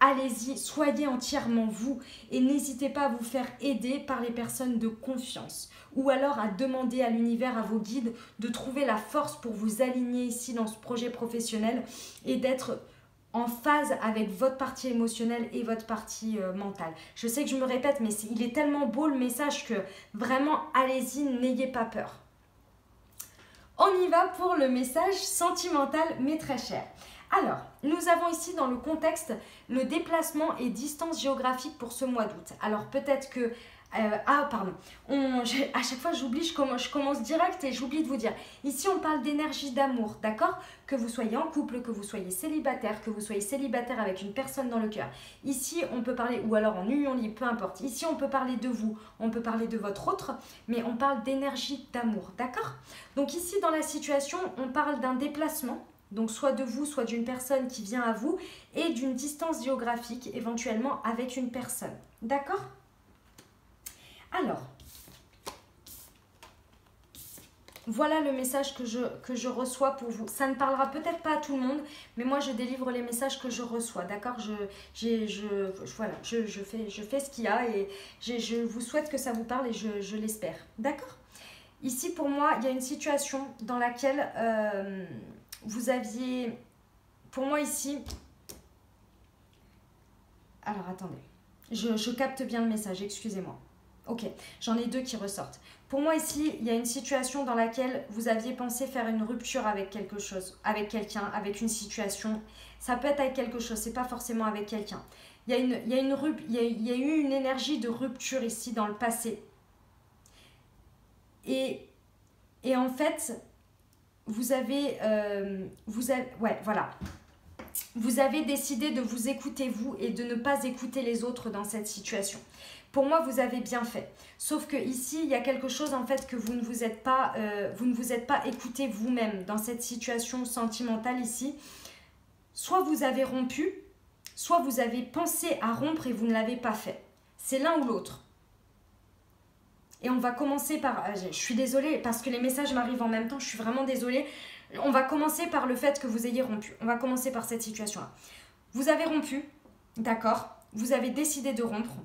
Speaker 1: Allez-y, soyez entièrement vous et n'hésitez pas à vous faire aider par les personnes de confiance ou alors à demander à l'univers, à vos guides de trouver la force pour vous aligner ici dans ce projet professionnel et d'être en phase avec votre partie émotionnelle et votre partie mentale. Je sais que je me répète, mais il est tellement beau le message que vraiment, allez-y, n'ayez pas peur. On y va pour le message sentimental mais très cher. Alors, nous avons ici dans le contexte le déplacement et distance géographique pour ce mois d'août. Alors peut-être que... à chaque fois j'oublie, je commence direct et j'oublie de vous dire. Ici on parle d'énergie d'amour, d'accord? Que vous soyez en couple, que vous soyez célibataire, avec une personne dans le cœur. Ici on peut parler, ou alors en union libre, peu importe. Ici on peut parler de vous, on peut parler de votre autre, mais on parle d'énergie d'amour, d'accord? Donc ici dans la situation, on parle d'un déplacement. Donc soit de vous, soit d'une personne qui vient à vous et d'une distance géographique éventuellement avec une personne. D'accord? Alors, voilà le message que je reçois pour vous. Ça ne parlera peut-être pas à tout le monde, mais moi je délivre les messages que je reçois. D'accord? Voilà, je fais ce qu'il y a et je vous souhaite que ça vous parle et je l'espère. D'accord? Ici pour moi, il y a une situation dans laquelle... vous aviez, pour moi ici, alors attendez, je capte bien le message, excusez-moi. Ok, j'en ai deux qui ressortent. Pour moi ici, il y a une situation dans laquelle vous aviez pensé faire une rupture avec quelque chose, avec quelqu'un, avec une situation. Ça peut être avec quelque chose, c'est pas forcément avec quelqu'un. Il y a eu une énergie de rupture ici dans le passé. Et en fait... Vous avez décidé de vous écouter vous et de ne pas écouter les autres dans cette situation. Pour moi, vous avez bien fait. Sauf que ici, il y a quelque chose en fait que vous ne vous êtes pas écouté vous-même dans cette situation sentimentale ici. Soit vous avez rompu, soit vous avez pensé à rompre et vous ne l'avez pas fait. C'est l'un ou l'autre. Et on va commencer par... Je suis désolée parce que les messages m'arrivent en même temps. Je suis vraiment désolée. On va commencer par le fait que vous ayez rompu. On va commencer par cette situation-là. Vous avez rompu, d'accord? Vous avez décidé de rompre.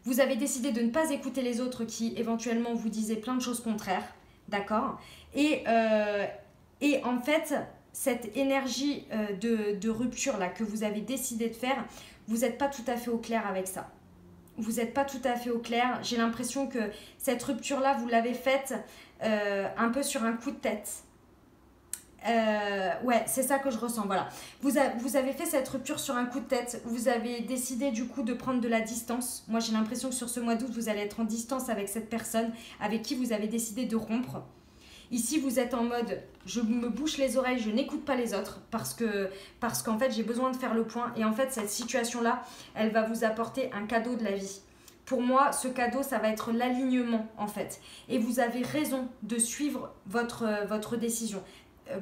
Speaker 1: Vous avez décidé de ne pas écouter les autres qui, éventuellement, vous disaient plein de choses contraires, d'accord? Et en fait, cette énergie de rupture-là que vous avez décidé de faire, vous n'êtes pas tout à fait au clair avec ça. Vous n'êtes pas tout à fait au clair. J'ai l'impression que cette rupture-là, vous l'avez faite un peu sur un coup de tête. Ouais, c'est ça que je ressens, voilà. Vous avez fait cette rupture sur un coup de tête. Vous avez décidé du coup de prendre de la distance. Moi, j'ai l'impression que sur ce mois d'août, vous allez être en distance avec cette personne avec qui vous avez décidé de rompre. Ici, vous êtes en mode, je me bouche les oreilles, je n'écoute pas les autres parce qu'en fait, j'ai besoin de faire le point. Et en fait, cette situation-là, elle va vous apporter un cadeau de la vie. Pour moi, ce cadeau, ça va être l'alignement, en fait. Et vous avez raison de suivre votre décision.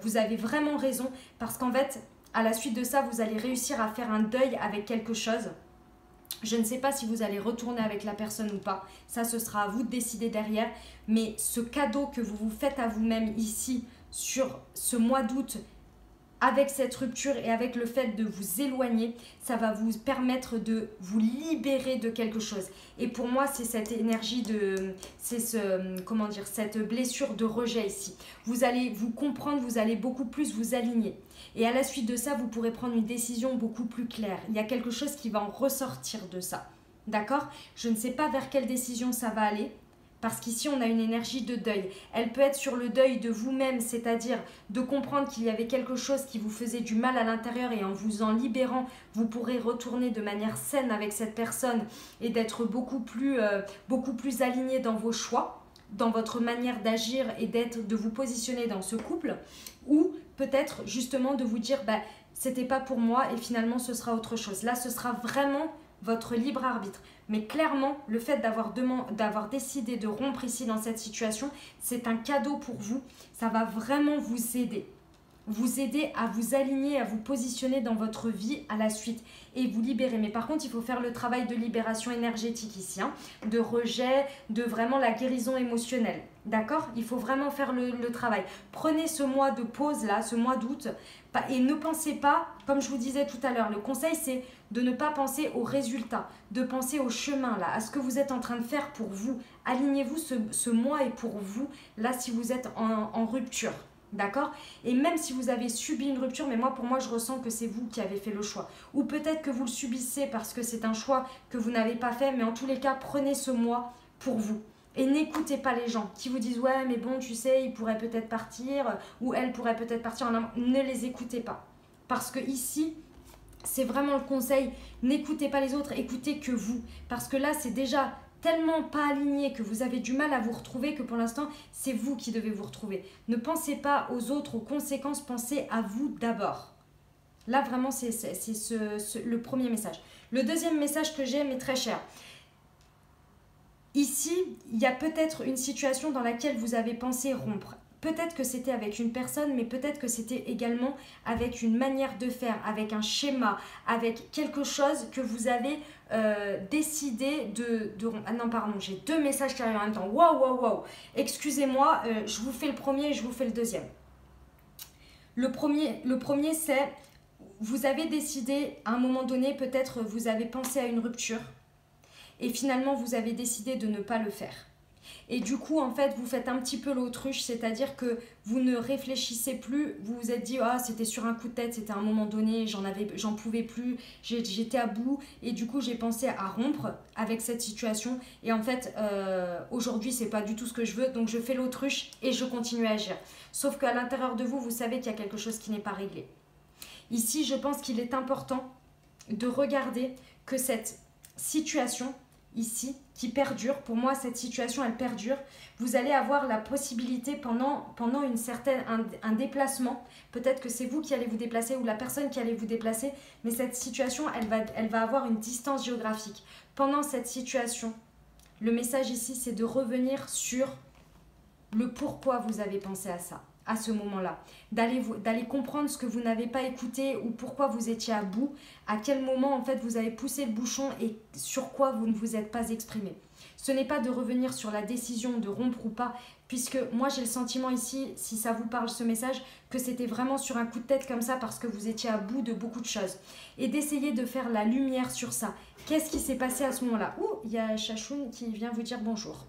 Speaker 1: Vous avez vraiment raison parce qu'en fait, à la suite de ça, vous allez réussir à faire un deuil avec quelque chose. Je ne sais pas si vous allez retourner avec la personne ou pas. Ça, ce sera à vous de décider derrière. Mais ce cadeau que vous vous faites à vous-même ici, sur ce mois d'août, avec cette rupture et avec le fait de vous éloigner, ça va vous permettre de vous libérer de quelque chose. Et pour moi, c'est cette énergie cette blessure de rejet ici. Vous allez vous comprendre, vous allez beaucoup plus vous aligner. Et à la suite de ça, vous pourrez prendre une décision beaucoup plus claire. Il y a quelque chose qui va en ressortir de ça. D'accord? Je ne sais pas vers quelle décision ça va aller. Parce qu'ici, on a une énergie de deuil. Elle peut être sur le deuil de vous-même, c'est-à-dire de comprendre qu'il y avait quelque chose qui vous faisait du mal à l'intérieur et en vous en libérant, vous pourrez retourner de manière saine avec cette personne et d'être beaucoup plus aligné dans vos choix, dans votre manière d'agir et de vous positionner dans ce couple. Ou peut-être justement de vous dire, c'était pas pour moi et finalement ce sera autre chose. Là, ce sera vraiment votre libre arbitre. Mais clairement, le fait d'avoir décidé de rompre ici dans cette situation, c'est un cadeau pour vous. Ça va vraiment vous aider. Vous aider à vous aligner, à vous positionner dans votre vie à la suite et vous libérer. Mais par contre, il faut faire le travail de libération énergétique ici, de rejet, de vraiment la guérison émotionnelle. D'accord? Il faut vraiment faire le travail. Prenez ce mois de pause là, ce mois d'août, et ne pensez pas, comme je vous disais tout à l'heure, le conseil c'est de ne pas penser aux résultats, de penser au chemin là, à ce que vous êtes en train de faire pour vous. Alignez-vous, ce mois est pour vous, là si vous êtes en rupture. D'accord? Et même si vous avez subi une rupture, mais pour moi, je ressens que c'est vous qui avez fait le choix. Ou peut-être que vous le subissez parce que c'est un choix que vous n'avez pas fait, mais en tous les cas, prenez ce mois pour vous. Et n'écoutez pas les gens qui vous disent « Ouais, mais bon, tu sais, il pourrait peut-être partir, ou elle pourrait peut-être partir. » Ne les écoutez pas. Parce que ici, c'est vraiment le conseil, n'écoutez pas les autres, écoutez que vous. Parce que là, c'est déjà tellement pas aligné que vous avez du mal à vous retrouver que pour l'instant, c'est vous qui devez vous retrouver. Ne pensez pas aux autres, aux conséquences, pensez à vous d'abord. Là, vraiment, c'est le premier message. Le deuxième message que j'ai, mes très chers. Ici, il y a peut-être une situation dans laquelle vous avez pensé rompre. Peut-être que c'était avec une personne, mais peut-être que c'était également avec une manière de faire, avec un schéma, avec quelque chose que vous avez décidé de... Ah non, pardon, j'ai deux messages qui arrivent en même temps. Waouh. Excusez-moi, je vous fais le premier et je vous fais le deuxième. Le premier c'est, vous avez décidé, à un moment donné, peut-être vous avez pensé à une rupture et finalement vous avez décidé de ne pas le faire. Et du coup, en fait, vous faites un petit peu l'autruche, c'est-à-dire que vous ne réfléchissez plus, vous vous êtes dit « Ah, c'était sur un coup de tête, c'était à un moment donné, j'en pouvais plus, j'étais à bout. » Et du coup, j'ai pensé à rompre avec cette situation. Et en fait, aujourd'hui, c'est pas du tout ce que je veux, donc je fais l'autruche et je continue à agir. Sauf qu'à l'intérieur de vous, vous savez qu'il y a quelque chose qui n'est pas réglé. Ici, je pense qu'il est important de regarder que cette situation ici qui perdure, pour moi cette situation elle perdure, vous allez avoir la possibilité pendant un déplacement, peut-être que c'est vous qui allez vous déplacer ou la personne qui allait vous déplacer, mais cette situation elle va avoir une distance géographique. Pendant cette situation, le message ici c'est de revenir sur le pourquoi vous avez pensé à ça, à ce moment-là, d'aller comprendre ce que vous n'avez pas écouté ou pourquoi vous étiez à bout, à quel moment en fait vous avez poussé le bouchon et sur quoi vous ne vous êtes pas exprimé. Ce n'est pas de revenir sur la décision de rompre ou pas, puisque moi j'ai le sentiment ici, si ça vous parle ce message, que c'était vraiment sur un coup de tête comme ça parce que vous étiez à bout de beaucoup de choses. Et d'essayer de faire la lumière sur ça. Qu'est-ce qui s'est passé à ce moment-là? Ouh, il y a Chachoun qui vient vous dire bonjour.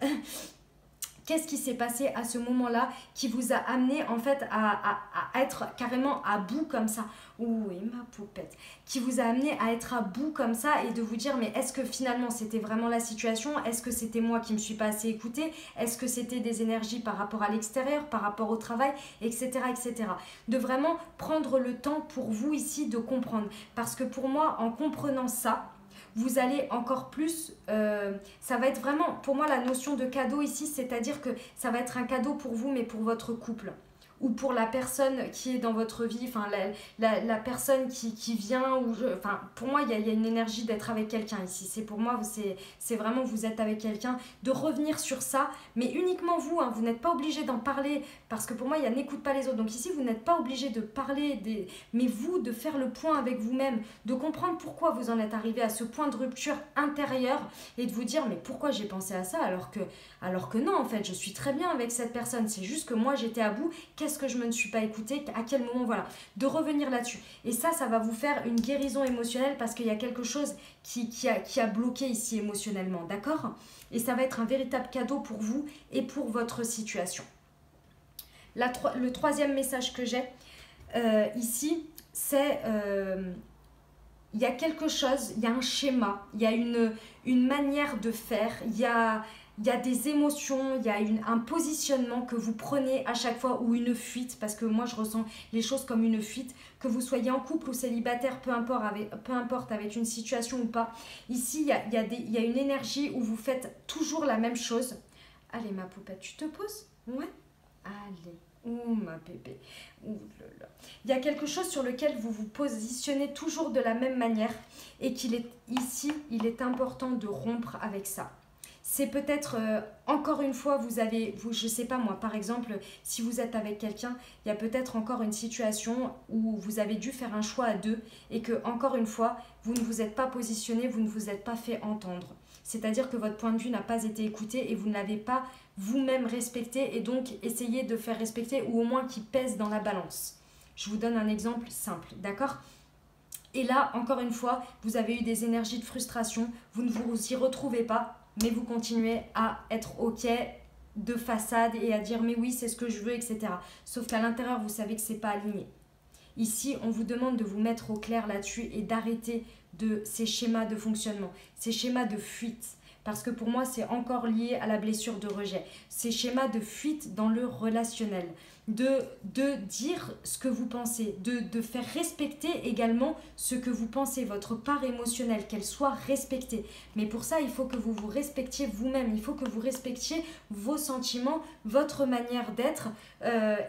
Speaker 1: Qu'est-ce qui s'est passé à ce moment-là qui vous a amené en fait à être carrément à bout comme ça? Oui, ma poupette. Qui vous a amené à être à bout comme ça et de vous dire mais est-ce que finalement c'était vraiment la situation? Est-ce que c'était moi qui ne me suis pas assez écoutée? Est-ce que c'était des énergies par rapport à l'extérieur, par rapport au travail, etc., etc. De vraiment prendre le temps pour vous ici de comprendre. Parce que pour moi, en comprenant ça, vous allez encore plus, ça va être vraiment, pour moi, la notion de cadeau ici, c'est-à-dire que ça va être un cadeau pour vous, mais pour votre couple. Ou pour la personne qui est dans votre vie, enfin la personne qui vient, enfin pour moi il y a une énergie d'être avec quelqu'un ici, c'est pour moi c'est vraiment vous êtes avec quelqu'un, de revenir sur ça, mais uniquement vous, hein, vous n'êtes pas obligé d'en parler, parce que pour moi il y a n'écoute pas les autres, donc ici vous n'êtes pas obligé de parler, mais vous de faire le point avec vous-même, de comprendre pourquoi vous en êtes arrivé à ce point de rupture intérieure et de vous dire mais pourquoi j'ai pensé à ça alors que non en fait je suis très bien avec cette personne, c'est juste que moi j'étais à bout, qu'est-ce est-ce que je me ne suis pas écoutée, à quel moment, voilà, de revenir là-dessus. Et ça va vous faire une guérison émotionnelle parce qu'il y a quelque chose qui a bloqué ici émotionnellement, d'accord? Et ça va être un véritable cadeau pour vous et pour votre situation. Le troisième message que j'ai ici, c'est il y a quelque chose, il y a un schéma, il y a une manière de faire, il y a des émotions, il y a un positionnement que vous prenez à chaque fois ou une fuite, parce que moi je ressens les choses comme une fuite, que vous soyez en couple ou célibataire, peu importe avec une situation ou pas. Ici, il y a une énergie où vous faites toujours la même chose. Allez ma poupette, tu te poses? Ouais. Allez. Ouh ma bébé, ouh là là. Il y a quelque chose sur lequel vous vous positionnez toujours de la même manière et qu'il est ici, il est important de rompre avec ça. C'est peut-être, encore une fois, je sais pas moi, par exemple, si vous êtes avec quelqu'un, il y a peut-être encore une situation où vous avez dû faire un choix à deux et que, encore une fois, vous ne vous êtes pas positionné, vous ne vous êtes pas fait entendre. C'est-à-dire que votre point de vue n'a pas été écouté et vous ne l'avez pas vous-même respecté et donc essayez de faire respecter ou au moins qu'il pèse dans la balance. Je vous donne un exemple simple, d'accord? Et là, encore une fois, vous avez eu des énergies de frustration, vous ne vous y retrouvez pas, mais vous continuez à être OK de façade et à dire mais oui, c'est ce que je veux, etc. Sauf qu'à l'intérieur, vous savez que c'est pas aligné. Ici, on vous demande de vous mettre au clair là-dessus et d'arrêter de ces schémas de fonctionnement, ces schémas de fuite. Parce que pour moi, c'est encore lié à la blessure de rejet. Ces schémas de fuite dans le relationnel. De dire ce que vous pensez. De faire respecter également ce que vous pensez. Votre part émotionnelle, qu'elle soit respectée. Mais pour ça, il faut que vous vous respectiez vous-même. Il faut que vous respectiez vos sentiments, votre manière d'être.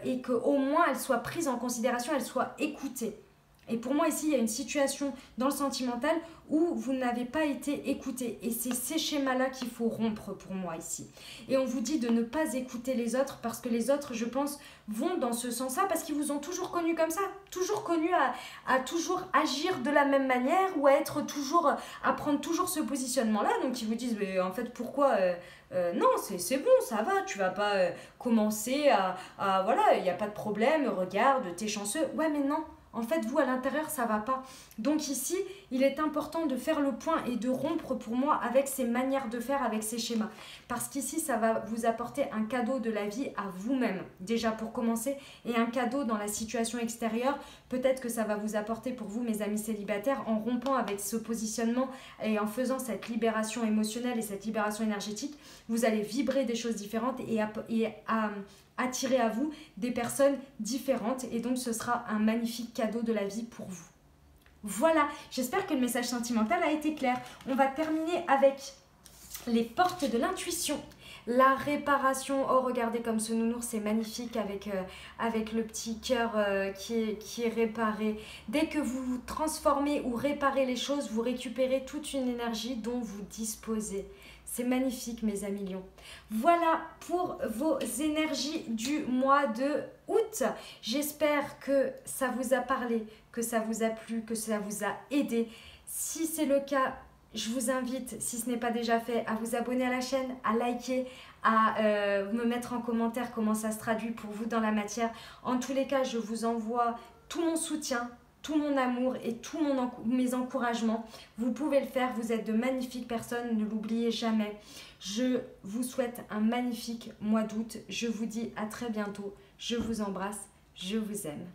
Speaker 1: Et qu'au moins, elle soit prise en considération, elle soit écoutée. Et pour moi, ici, il y a une situation dans le sentimental où vous n'avez pas été écouté. Et c'est ces schémas-là qu'il faut rompre pour moi ici. Et on vous dit de ne pas écouter les autres parce que les autres, je pense, vont dans ce sens-là parce qu'ils vous ont toujours connu comme ça. Toujours connu à toujours agir de la même manière ou à prendre toujours ce positionnement-là. Donc ils vous disent, mais en fait, pourquoi non, c'est bon, ça va, tu vas pas commencer voilà, il n'y a pas de problème, regarde, t'es chanceux. Ouais, mais non. En fait, vous, à l'intérieur, ça va pas. Donc ici, il est important de faire le point et de rompre pour moi avec ces manières de faire, avec ces schémas. Parce qu'ici, ça va vous apporter un cadeau de la vie à vous-même, déjà pour commencer, et un cadeau dans la situation extérieure. Peut-être que ça va vous apporter pour vous, mes amis célibataires, en rompant avec ce positionnement et en faisant cette libération émotionnelle et cette libération énergétique, vous allez vibrer des choses différentes et attirer à vous des personnes différentes et donc ce sera un magnifique cadeau de la vie pour vous. Voilà, j'espère que le message sentimental a été clair. On va terminer avec les portes de l'intuition. La réparation, oh regardez comme ce nounours c'est magnifique avec le petit cœur qui est réparé. Dès que vous transformez ou réparez les choses, vous récupérez toute une énergie dont vous disposez. C'est magnifique mes amis lions. Voilà pour vos énergies du mois de août. J'espère que ça vous a parlé, que ça vous a plu, que ça vous a aidé. Si c'est le cas, je vous invite, si ce n'est pas déjà fait, à vous abonner à la chaîne, à liker, à me mettre en commentaire comment ça se traduit pour vous dans la matière. En tous les cas, je vous envoie tout mon soutien, tout mon amour et tous mes encouragements. Vous pouvez le faire, vous êtes de magnifiques personnes, ne l'oubliez jamais. Je vous souhaite un magnifique mois d'août. Je vous dis à très bientôt. Je vous embrasse, je vous aime.